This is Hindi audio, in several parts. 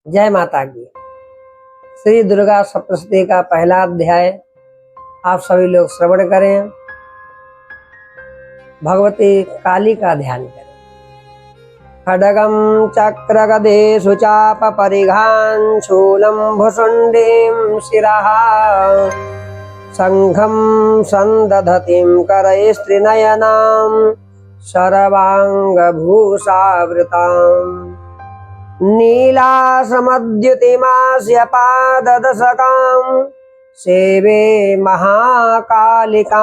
जय माता की। श्री दुर्गा सप्तशती का पहला अध्याय आप सभी लोग श्रवण करें। भगवती काली का ध्यान करें। खड्गं चक्रगदेषु चाप परिघान् शूलं भुशुण्डीं शिरः शङ्खं सन्दधतीं करैस्त्रिनयनां सर्वाङ्गभूषावृताम् नीलासमद्युतिमास्य पाददशकां सेवे महाकालिकां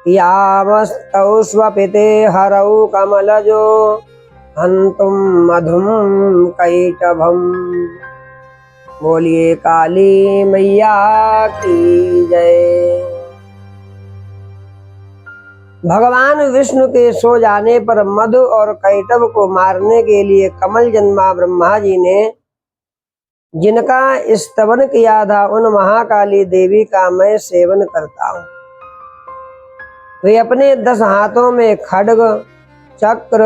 यामस्तौ स्वपिते हरौ कमलजो हन्तुं मधुं कैटभम्। बोलिए काली मैया की जय। भगवान विष्णु के सो जाने पर मधु और कैटभ को मारने के लिए कमल जन्मा ब्रह्मा जी ने जिनका स्तवन किया था उन महाकाली देवी का मैं सेवन करता हूँ। वे अपने 10 हाथों में खड्ग, चक्र,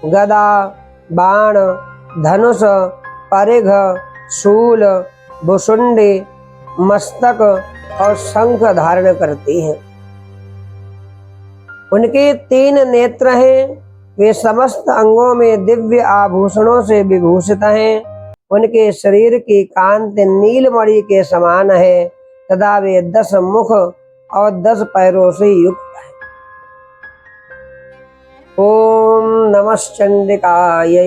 गदा, बाण, धनुष, परिघ, शूल, भुशुंडी, मस्तक और शंख धारण करती हैं। उनके 3 नेत्र हैं। वे समस्त अंगों में दिव्य आभूषणों से विभूषित हैं। उनके शरीर की कांति नीलमणि के समान है तथा वे 10 मुख और 10 पैरों से युक्त हैं। ओम नमः चंडिकायै।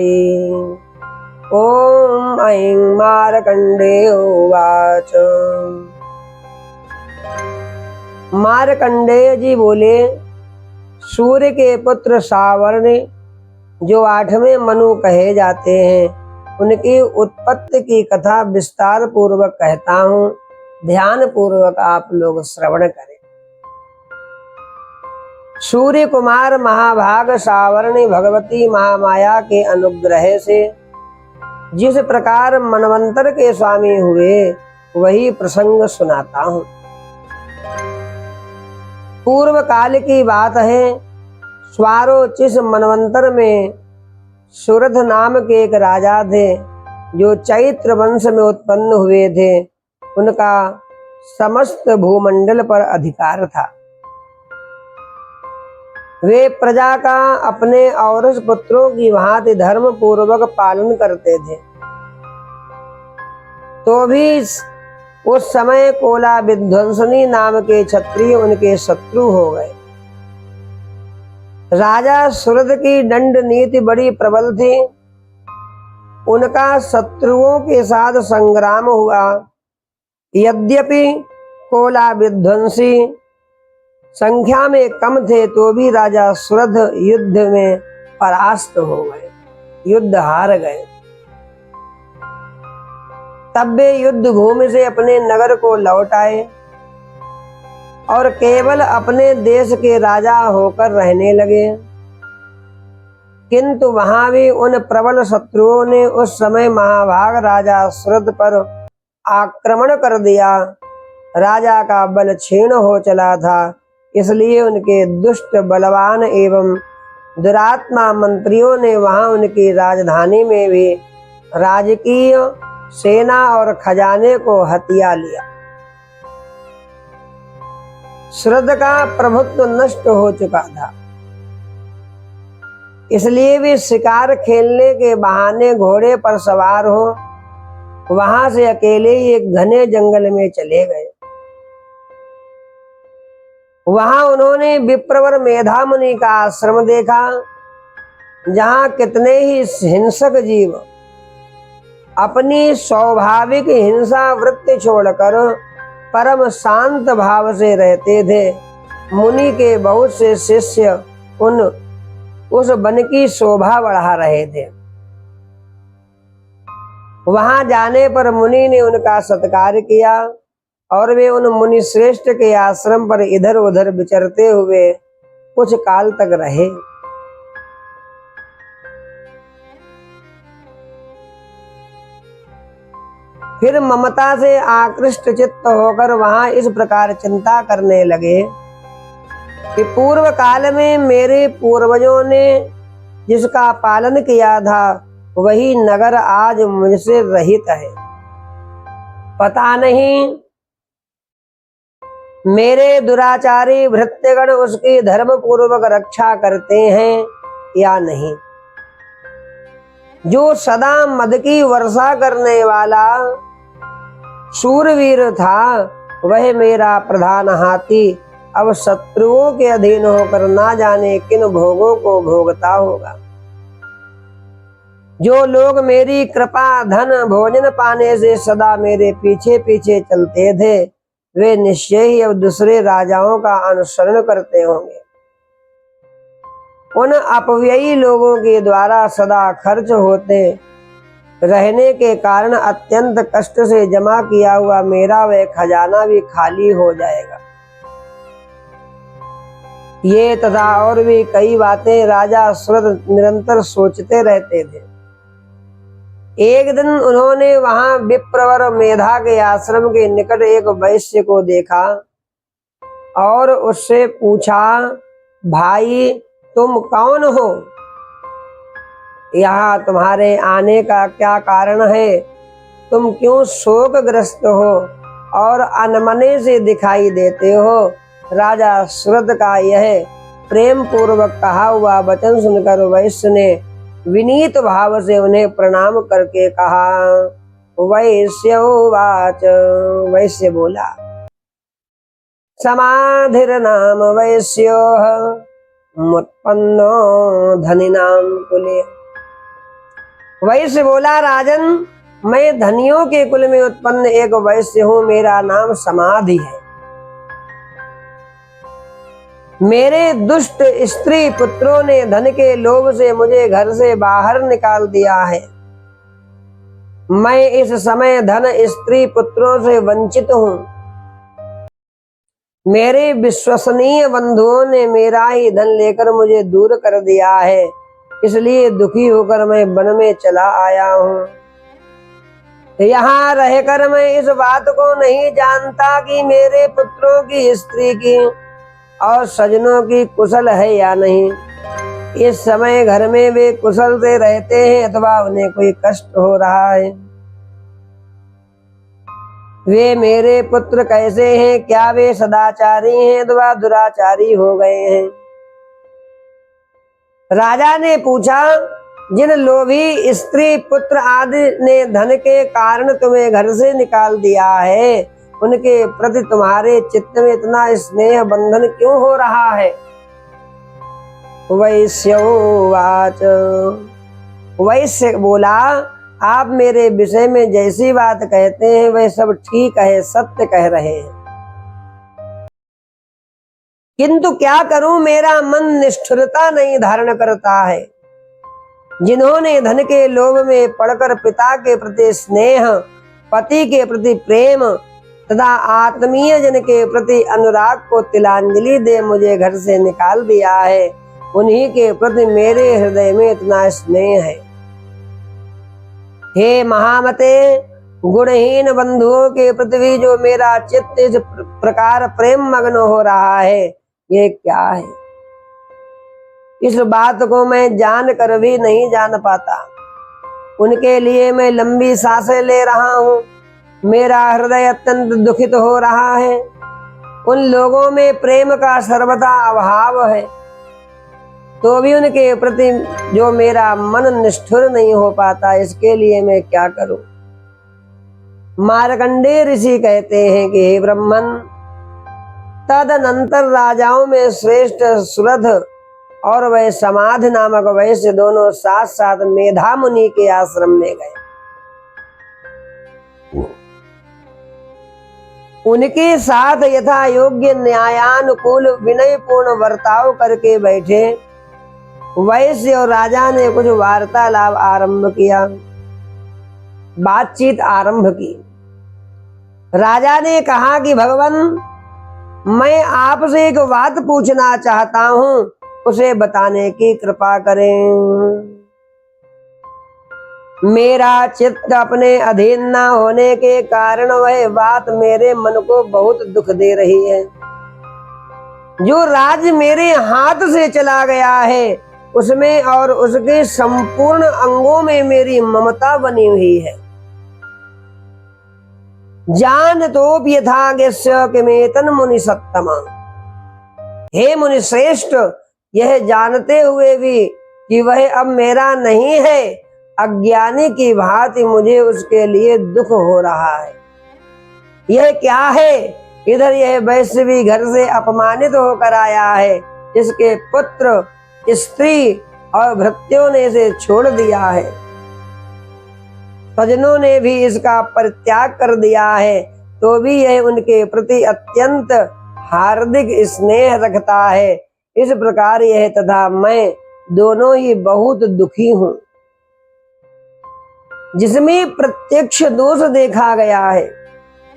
ओम ऐं मार्कंडेय उवाच। मार्कंडेय जी बोले, सूर्य के पुत्र सावर्ण जो 8वें मनु कहे जाते हैं, उनकी उत्पत्ति की कथा विस्तार पूर्वक कहता हूँ। ध्यान पूर्वक आप लोग श्रवण करें। सूर्य कुमार महाभाग सावर्ण भगवती महामाया के अनुग्रह से जिस प्रकार मनवंतर के स्वामी हुए वही प्रसंग सुनाता हूँ। पूर्व काल की बात है। स्वारोचिष मनवंतर में सुरथ नाम के एक राजा थे जो चैत्र वंश में उत्पन्न हुए थे। उनका समस्त भूमंडल पर अधिकार था। वे प्रजा का अपने औरस पुत्रों की भांति धर्म पूर्वक पालन करते थे। तो भी उस समय कोला विध्वंसनी नाम के क्षत्रिय उनके शत्रु हो गए। राजा सुरथ की दंड नीति बड़ी प्रबल थी। उनका शत्रुओं के साथ संग्राम हुआ। यद्यपि कोला विध्वंसी संख्या में कम थे तो भी राजा सुरथ युद्ध में परास्त हो गए, युद्ध हार गए। तब वे युद्ध भूमि से अपने नगर को लौट आए और केवल अपने देश के राजा होकर रहने लगे। किंतु वहां भी उन प्रबल शत्रुओं ने उस समय महाभाग राजा सुरथ पर आक्रमण कर दिया। राजा का बल क्षीण हो चला था, इसलिए उनके दुष्ट बलवान एवं दुरात्मा मंत्रियों ने वहां उनकी राजधानी में भी राजकीय सेना और खजाने को हथिया लिया। सुरथ का प्रभुत्व नष्ट हो चुका था, इसलिए वे शिकार खेलने के बहाने घोड़े पर सवार हो वहां से अकेले ही एक घने जंगल में चले गए। वहां उन्होंने विप्रवर मेधा मुनि का आश्रम देखा, जहां कितने ही हिंसक जीव अपनी स्वाभाविक हिंसा वृत्ति छोड़कर परम शांत भाव से रहते थे। मुनि के बहुत से शिष्य उस वन की शोभा बढ़ा रहे थे। वहां जाने पर मुनि ने उनका सत्कार किया और वे उन मुनि श्रेष्ठ के आश्रम पर इधर उधर विचरते हुए कुछ काल तक रहे। फिर ममता से आकृष्ट चित्त होकर वहां इस प्रकार चिंता करने लगे कि पूर्व काल में मेरे पूर्वजों ने जिसका पालन किया था वही नगर आज मुझसे रहित है। पता नहीं मेरे दुराचारी भृत्यगण उसकी धर्म पूर्वक रक्षा करते हैं या नहीं। जो सदा मद की वर्षा करने वाला शूरवीर था, वह मेरा प्रधान हाथी अब शत्रुओं के अधीन होकर ना जाने किन भोगों को भोगता होगा। जो लोग मेरी कृपा, धन, भोजन पाने से सदा मेरे पीछे पीछे चलते थे, वे निश्चय ही अब दूसरे राजाओं का अनुसरण करते होंगे। उन अपव्ययी लोगों के द्वारा सदा खर्च होते रहने के कारण अत्यंत कष्ट से जमा किया हुआ मेरा वह खजाना भी खाली हो जाएगा। ये तथा और भी कई बातें राजा सुरथ निरंतर सोचते रहते थे। एक दिन उन्होंने वहां विप्रवर मेधा के आश्रम के निकट एक वैश्य को देखा और उससे पूछा, भाई तुम कौन हो? यहाँ तुम्हारे आने का क्या कारण है? तुम क्यों शोकग्रस्त हो और अनमने से दिखाई देते हो? राजा सुरथ का यह प्रेम पूर्वक कहा हुआ वचन सुनकर वैश्य ने विनीत भाव से उन्हें प्रणाम करके कहा। वैश्योवाच, वैश्य बोला, समाधिर नाम वैश्यो मुत्पन्नो धनिनाम कुले। वैश्य बोला, राजन, मैं धनियों के कुल में उत्पन्न एक वैश्य हूँ। मेरा नाम समाधि है। मेरे दुष्ट स्त्री पुत्रों ने धन के लोभ से मुझे घर से बाहर निकाल दिया है। मैं इस समय धन, स्त्री, पुत्रों से वंचित हूँ। मेरे विश्वसनीय बंधुओं ने मेरा ही धन लेकर मुझे दूर कर दिया है, इसलिए दुखी होकर मैं वन में चला आया हूँ। यहाँ रहकर मैं इस बात को नहीं जानता कि मेरे पुत्रों की, स्त्री की और सजनों की कुशल है या नहीं। इस समय घर में वे कुशल से रहते हैं अथवा उन्हें कोई कष्ट हो रहा है। वे मेरे पुत्र कैसे हैं? क्या वे सदाचारी हैं अथवा दुराचारी हो गए हैं? राजा ने पूछा, जिन लोभी स्त्री, पुत्र आदि ने धन के कारण तुम्हें घर से निकाल दिया है, उनके प्रति तुम्हारे चित्त में इतना स्नेह बंधन क्यों हो रहा है? वैश्योवाच, वैश्य बोला, आप मेरे विषय में जैसी बात कहते हैं वह सब ठीक है, सत्य कह रहे हैं, किंतु क्या करूं, मेरा मन निष्ठुरता नहीं धारण करता है। जिन्होंने धन के लोभ में पड़कर पिता के प्रति स्नेह, पति के प्रति प्रेम तथा आत्मीय जन के प्रति अनुराग को तिलांजलि दे मुझे घर से निकाल दिया है, उन्हीं के प्रति मेरे हृदय में इतना स्नेह है। हे महामते, गुणहीन बंधुओं के प्रति भी जो मेरा चित्त इस प्रकार प्रेम मग्न हो रहा है, ये क्या है? इस बात को मैं जान कर भी नहीं जान पाता। उनके लिए मैं लंबी सांसें ले रहा हूँ। मेरा हृदय अत्यंत दुखित हो रहा है। उन लोगों में प्रेम का सर्वथा अभाव है, तो भी उनके प्रति जो मेरा मन निष्ठुर नहीं हो पाता, इसके लिए मैं क्या करूं? मार्कंडेय ऋषि कहते हैं कि हे ब्रह्मन, तदनंतर राजाओं में श्रेष्ठ सुरथ और वह समाधि नामक वैश्य दोनों साथ साथ मेधा मुनि के आश्रम में गए। उनके साथ यथा योग्य न्यायानुकूल विनय पूर्ण वर्ताव करके बैठे। वैश्य और राजा ने कुछ वार्तालाप आरंभ किया, बातचीत आरंभ की। राजा ने कहा कि भगवान, मैं आपसे एक बात पूछना चाहता हूँ, उसे बताने की कृपा करें। मेरा चित्त अपने अधीन न होने के कारण वह बात मेरे मन को बहुत दुख दे रही है। जो राज मेरे हाथ से चला गया है, उसमें और उसके संपूर्ण अंगों में मेरी ममता बनी हुई है। जान तो यथाज्ञस्य किमेतन मुनि सत्तमा। हे मुनि श्रेष्ठ, यह जानते हुए भी कि वह अब मेरा नहीं है, अज्ञानी की भांति मुझे उसके लिए दुख हो रहा है। यह क्या है? इधर यह वैश्य भी घर से अपमानित होकर आया है, इसके पुत्र, स्त्री और भृत्यों ने इसे छोड़ दिया है, स्वजनों ने भी इसका परित्याग कर दिया है, तो भी यह उनके प्रति अत्यंत हार्दिक स्नेह रखता है। इस प्रकार यह तथा मैं दोनों ही बहुत दुखी हूं। जिसमें प्रत्यक्ष दोष देखा गया है,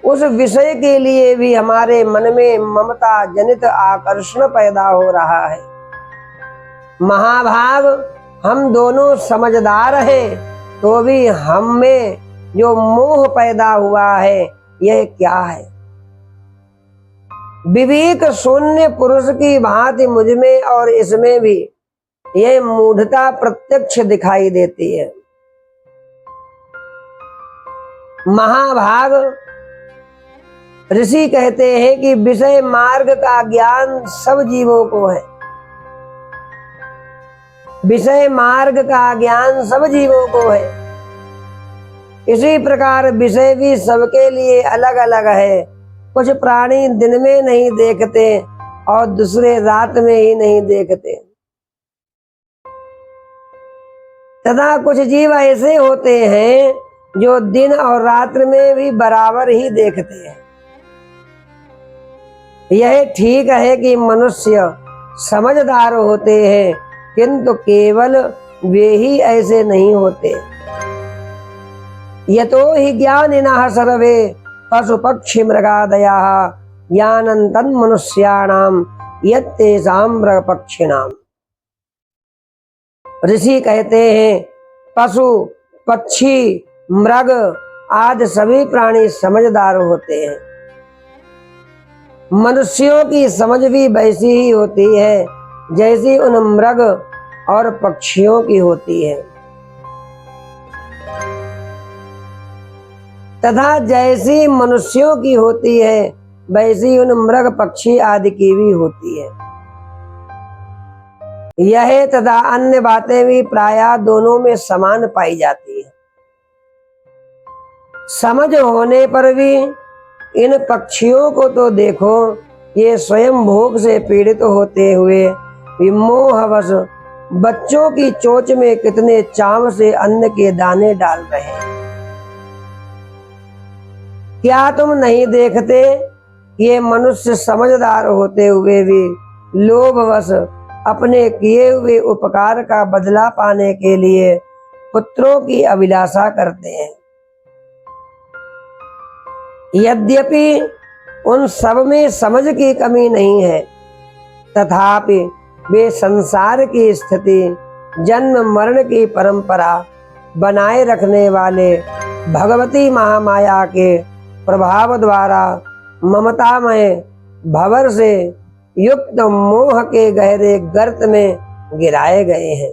उस विषय के लिए भी हमारे मन में ममता जनित आकर्षण पैदा हो रहा है। महाभाग, हम दोनों समझदार हैं, तो भी हम में जो मोह पैदा हुआ है, यह क्या है? विवेक शून्य पुरुष की भांति मुझमें और इसमें भी यह मूढ़ता प्रत्यक्ष दिखाई देती है। महाभाग, ऋषि कहते हैं कि विषय मार्ग का ज्ञान सब जीवों को है। विषय मार्ग का ज्ञान सब जीवों को है। इसी प्रकार विषय भी सबके लिए अलग अलग है। कुछ प्राणी दिन में नहीं देखते और दूसरे रात में ही नहीं देखते, तथा कुछ जीव ऐसे होते हैं जो दिन और रात्रि में भी बराबर ही देखते हैं। यह ठीक है कि मनुष्य समझदार होते हैं, किंतु केवल वे ही ऐसे नहीं होते। यतो हि ज्ञानिनः सर्वे पशु पक्षी मृगादयः ज्ञानन्तं मनुष्याणां यत्तेषां मृगपक्षिणां। ऋषि कहते हैं, पशु पक्षी मृग आदि सभी प्राणी समझदार होते हैं। मनुष्यों की समझ भी वैसी ही होती है जैसी उन मृग और पक्षियों की होती है, तथा जैसी मनुष्यों की होती है वैसी उन मृग पक्षी आदि की भी होती है। यह तथा अन्य बातें भी प्रायः दोनों में समान पाई जाती है। समझ होने पर भी इन पक्षियों को तो देखो, ये स्वयं भूख से पीड़ित होते हुए विमोहवश बच्चों की चोंच में कितने चाव से अन्न के दाने डाल रहे हैं। क्या तुम नहीं देखते? ये मनुष्य समझदार होते हुए भी लोभवश अपने किए हुए उपकार का बदला पाने के लिए पुत्रों की अभिलाषा करते हैं। यद्यपि उन सब में समझ की कमी नहीं है, तथापि वे संसार की स्थिति, जन्म मरण की परंपरा बनाए रखने वाले भगवती महामाया के प्रभाव द्वारा ममतामय भंवर से युक्त मोह के गहरे गर्त में गिराए गए हैं।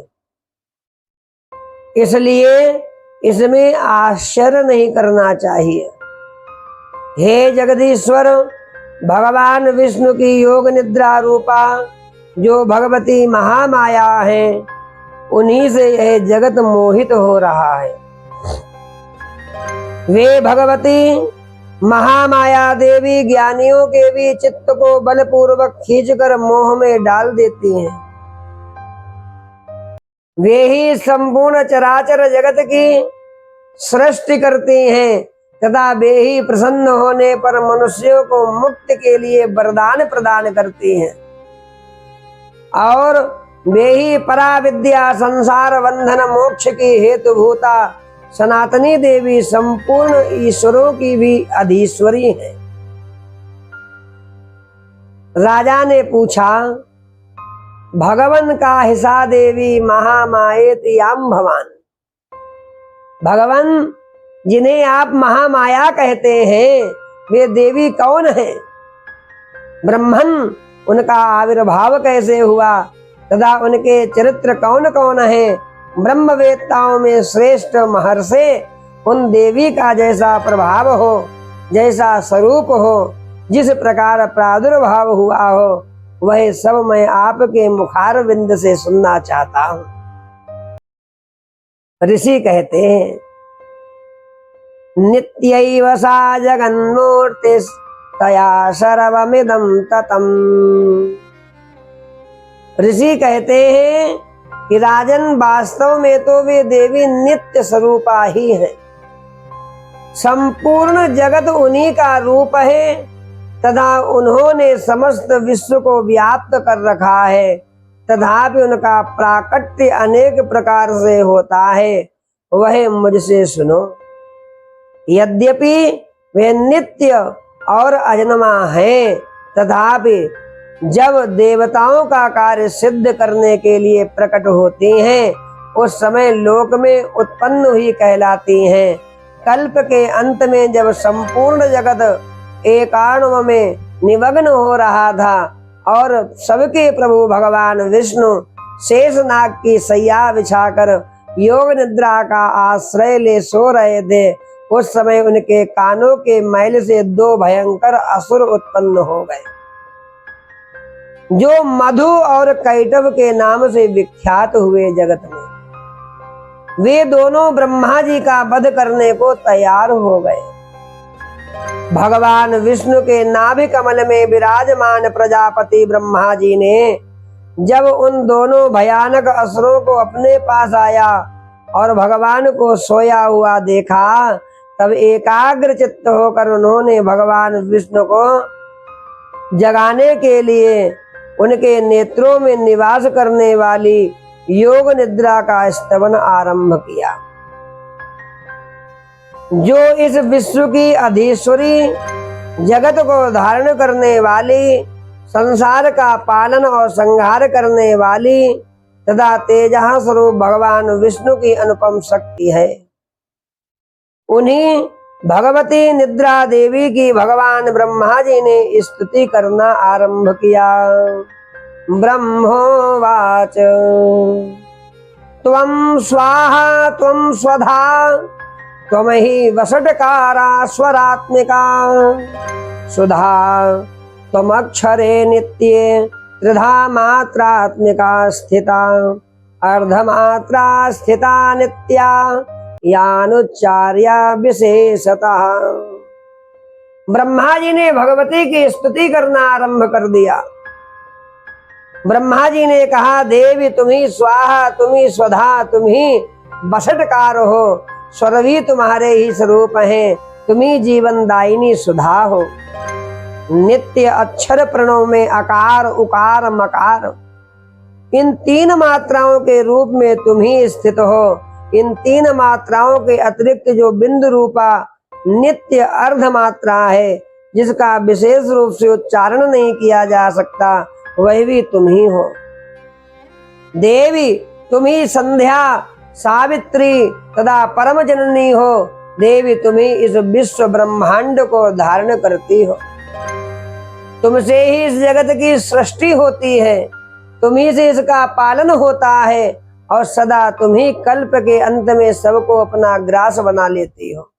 इसलिए इसमें आश्चर्य नहीं करना चाहिए। हे जगदीश्वर, भगवान विष्णु की योग निद्रा रूपा जो भगवती महामाया है, उन्हीं से यह जगत मोहित हो रहा है। वे भगवती महामाया देवी ज्ञानियों के भी चित्त को बलपूर्वक खींचकर मोह में डाल देती हैं। वे ही संपूर्ण चराचर जगत की सृष्टि करती हैं, तथा वे ही प्रसन्न होने पर मनुष्यों को मुक्ति के लिए वरदान प्रदान करती हैं। और वे ही पराविद्या, संसार बंधन मोक्ष की हेतुभूता सनातनी देवी संपूर्ण ईश्वरों की भी अधीश्वरी है। राजा ने पूछा, भगवन का हिसा देवी महामायेति याम भवान। भगवान जिन्हें आप महामाया कहते हैं, वे देवी कौन है? ब्रह्मन, उनका आविर्भाव कैसे हुआ? तथा उनके चरित्र कौन कौन है। ब्रह्मवेत्ताओं में श्रेष्ठ महर्षि उन देवी का जैसा प्रभाव हो, जैसा स्वरूप हो, जिस प्रकार प्रादुर्भाव हुआ हो, वह सब मैं आपके मुखारविंद से सुनना चाहता हूँ। ऋषि कहते हैं, नित्यैव सा जगन्मूर्तिस्तया सर्वमिदं ततम्। ऋषि कहते हैं कि राजन, वास्तव में तो वे देवी नित्य स्वरूपा ही है। संपूर्ण जगत उन्हीं का रूप है तथा उन्होंने समस्त विश्व को व्याप्त कर रखा है। तथापि उनका प्राकट्य अनेक प्रकार से होता है, वह मुझसे सुनो। यद्यपि वे नित्य और अजन्मा हैं, तथापि जब देवताओं का कार्य सिद्ध करने के लिए प्रकट होती हैं, उस समय लोक में उत्पन्न हुई कहलाती हैं। कल्प के अंत में जब संपूर्ण जगत एकाण्व में निमग्न हो रहा था और सबके प्रभु भगवान विष्णु शेषनाग की सैया बिछाकर योग निद्रा का आश्रय ले सो रहे थे, उस समय उनके कानों के मैल से दो भयंकर असुर उत्पन्न हो गए, जो मधु और कैटव के नाम से विख्यात हुए जगत में। वे दोनों ब्रह्मा जी का वध करने को तैयार हो गए। भगवान विष्णु के नाभि कमल में विराजमान प्रजापति ब्रह्मा जी ने जब उन दोनों भयानक असुरों को अपने पास आया और भगवान को सोया हुआ देखा, तब एकाग्र चित्त होकर उन्होंने भगवान विष्णु को जगाने के लिए उनके नेत्रों में निवास करने वाली योग निद्रा का स्तवन आरंभ किया। जो इस विश्व की अधीश्वरी, जगत को धारण करने वाली, संसार का पालन और संहार करने वाली तथा तेजः स्वरूप भगवान विष्णु की अनुपम शक्ति है, उन्हीं भगवती निद्रा देवी की भगवान ब्रह्मा जी ने स्तुति करना आरंभ किया। ब्रह्मोवाच त्वं स्वाहा त्वं स्वधा त्वं हि वषट्कारा स्वरात्मिका सुधा त्वमक्षरे नित्ये त्रिधा मात्रात्मिका स्थिता अर्धमात्रा स्थिता नित्या यानुच्चार्या विशेषतः। ब्रह्मा जी ने भगवती की स्तुति करना आरंभ कर दिया। ब्रह्मा जी ने कहा, देवी तुम्ही स्वाहा, तुम्ही स्वधा, तुम्ही वषट्कार हो, स्वर भी तुम्हारे ही स्वरूप हैं, तुम्ही जीवनदायिनी सुधा हो। नित्य अक्षर प्रणव में अकार उकार मकार, इन तीन मात्राओं के रूप में तुम ही स्थित हो। इन तीन मात्राओं के अतिरिक्त जो बिंदु रूपा नित्य अर्ध मात्रा है, जिसका विशेष रूप से उच्चारण नहीं किया जा सकता, वह भी तुम ही हो। देवी तुम ही संध्या, सावित्री तथा परम जननी हो। देवी तुम ही इस विश्व ब्रह्मांड को धारण करती हो। तुमसे ही इस जगत की सृष्टि होती है, तुम्ही से इसका पालन होता है और सदा तुम ही कल्प के अंत में सबको अपना ग्रास बना लेती हो।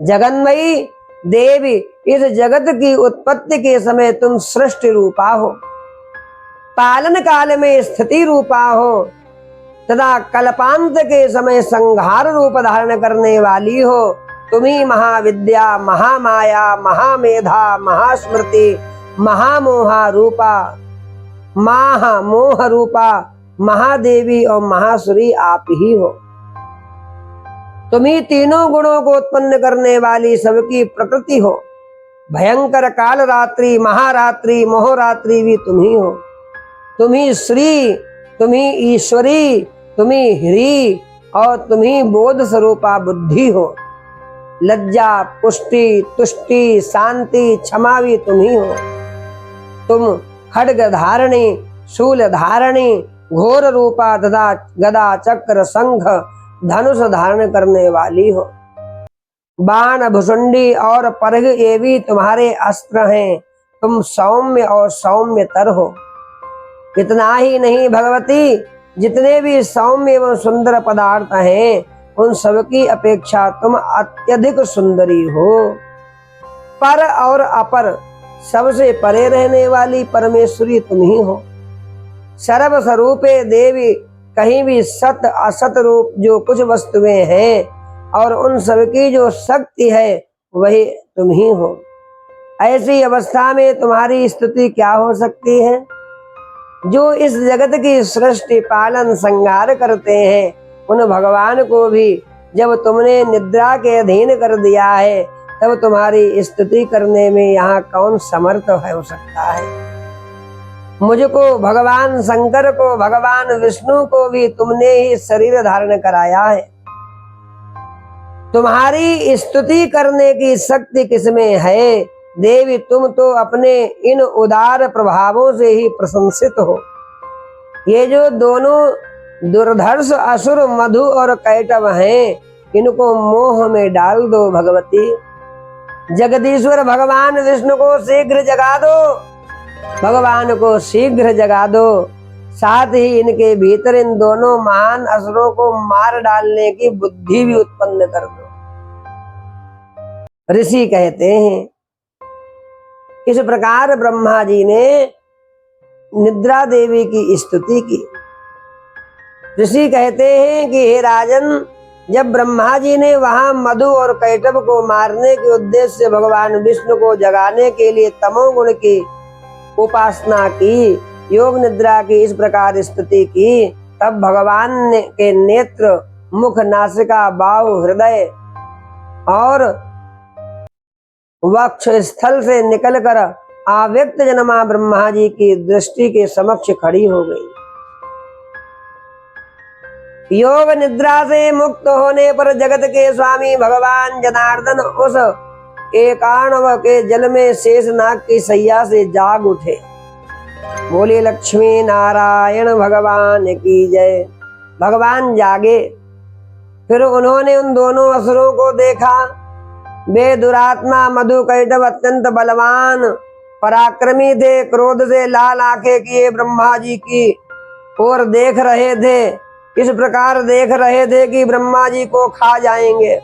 जगन्मयी देवी, इस जगत की उत्पत्ति के समय तुम सृष्टि रूपा हो, पालन काल में स्थिति रूपा हो तथा कल्पांत के समय संहार रूप धारण करने वाली हो। तुम्ही महाविद्या, महामाया, महामेधा, महास्मृति, महामोहा रूपा, महामोह रूपा महादेवी और महासुरी आप ही हो। तुम्ही तीनों गुणों को उत्पन्न करने वाली सबकी प्रकृति हो। भयंकर काल रात्रि, महारात्रि, मोहरात्रि भी तुम ही हो। तुम्ही श्री, तुम्ही ईश्वरी, तुम्ही ह्री और तुम्ही बोध स्वरूपा बुद्धि हो। लज्जा, पुष्टि, तुष्टि, शांति, क्षमा भी तुम ही हो। तुम खड्ग धारणी, शूल धारणी, घोर रूपा तथा गदा, चक्र, शंख, धनुष धारण करने वाली हो। बाण, भुसुंडी और परग ये भी तुम्हारे अस्त्र हैं। तुम सौम्य और सौम्यतर हो। इतना ही नहीं भगवती, जितने भी सौम्य एवं सुंदर पदार्थ हैं उन सबकी अपेक्षा तुम अत्यधिक सुंदरी हो। पर और अपर सबसे परे रहने वाली परमेश्वरी तुम ही हो। सर्व स्वरूपे देवी, कहीं भी सत असत रूप जो कुछ वस्तुएं हैं और उन सबकी जो शक्ति है वही तुम ही हो। ऐसी अवस्था में तुम्हारी स्तुति क्या हो सकती है? जो इस जगत की सृष्टि पालन संहार करते हैं उन भगवान को भी जब तुमने निद्रा के अधीन कर दिया है तब तुम्हारी स्तुति करने में यहाँ कौन समर्थ हो सकता है? मुझको, भगवान शंकर को, भगवान विष्णु को भी तुमने ही शरीर धारण कराया है। तुम्हारी स्तुति करने की शक्ति किसमें है? देवी, तुम तो अपने इन उदार प्रभावों से ही प्रशंसित हो। ये जो दोनों दुर्धर्ष असुर मधु और कैटव हैं, इनको मोह में डाल दो भगवती। जगदीश्वर भगवान विष्णु को शीघ्र जगा दो, भगवान को शीघ्र जगा दो। साथ ही इनके भीतर इन दोनों महान असुरों को मार डालने की बुद्धि भी उत्पन्न कर दो। ऋषि कहते हैं, इस प्रकार ब्रह्मा जी ने निद्रा देवी की स्तुति की। ऋषि कहते हैं कि हे राजन, जब ब्रह्मा जी ने वहां मधु और कैटव को मारने के उद्देश्य से भगवान विष्णु को जगाने के लिए तमोगुण की उपासना की, योग निद्रा की इस प्रकार स्तुति की, तब भगवान के नेत्र, मुख, नासिका, बाहु, हृदय और वक्ष स्थल से निकलकर अव्यक्त जन्मा ब्रह्मा जी की दृष्टि के समक्ष खड़ी हो गई। योग निद्रा से मुक्त होने पर जगत के स्वामी भगवान जनार्दन उस एकाणव के जल में शेषनाग की सैया से जाग उठे। बोले लक्ष्मी नारायण भगवान की जय। भगवान जागे, फिर उन्होंने उन दोनों असुरों को देखा। वे दुरात्मा मधु कैटव अत्यंत बलवान पराक्रमी थे, क्रोध से लाल आंखें किए ब्रह्मा जी की ओर देख रहे थे। इस प्रकार देख रहे थे कि ब्रह्मा जी को खा जाएंगे,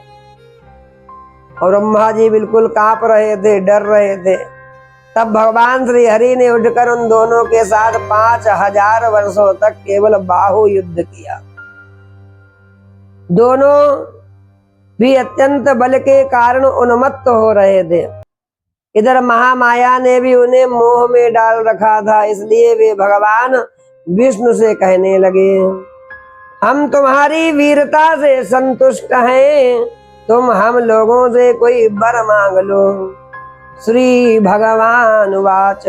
और ब्रह्मा जी बिल्कुल कांप रहे थे, डर रहे थे। तब भगवान श्री हरि ने उठकर उन दोनों के साथ 5000 वर्षों तक केवल बाहु युद्ध किया। दोनों भी अत्यंत बल के कारण उन्मत्त हो रहे थे। इधर महामाया ने भी उन्हें मोह में डाल रखा था, इसलिए वे भगवान विष्णु से कहने लगे, हम तुम्हारी वीरता से संतुष्ट हैं, तुम हम लोगों से कोई वर मांग लो। श्री भगवान वाच।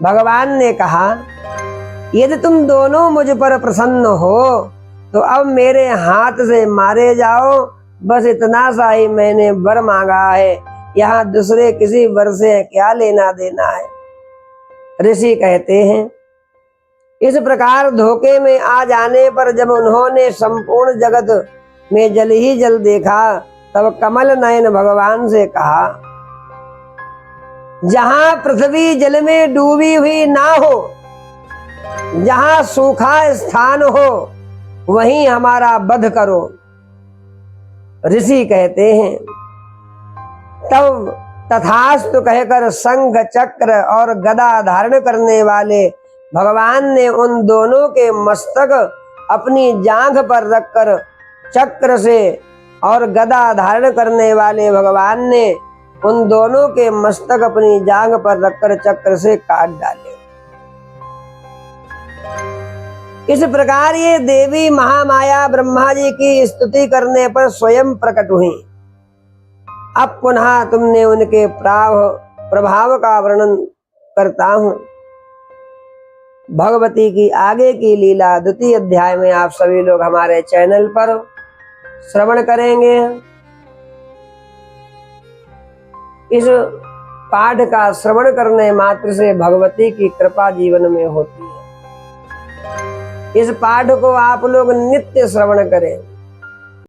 भगवान ने कहा, यदि तुम दोनों मुझ पर प्रसन्न हो तो अब मेरे हाथ से मारे जाओ, बस इतना सा ही मैंने वर मांगा है, यहाँ दूसरे किसी वर से क्या लेना देना है। ऋषि कहते हैं, इस प्रकार धोखे में आ जाने पर जब उन्होंने संपूर्ण जगत में जल ही जल देखा, तब कमल नयन भगवान से कहा, जहां पृथ्वी जल में डूबी हुई ना हो, जहां सूखा स्थान हो, वहीं हमारा वध करो। ऋषि कहते हैं, तब तथास्तु कहकर शंख, चक्र और गदा धारण करने वाले भगवान ने उन दोनों के मस्तक अपनी जांघ पर रखकर चक्र से, और गदा धारण करने वाले भगवान ने उन दोनों के मस्तक अपनी जांघ पर रखकर चक्र से काट डाले। इस प्रकार ये देवी महामाया ब्रह्मा जी की स्तुति करने पर स्वयं प्रकट हुई। अब पुनः तुमने उनके प्रभाव का वर्णन करता हूं। भगवती की आगे की लीला द्वितीय अध्याय में आप सभी लोग हमारे चैनल पर श्रवण करेंगे। इस पाठ का श्रवण करने मात्र से भगवती की कृपा जीवन में होती है। इस पाठ को आप लोग नित्य श्रवण करें।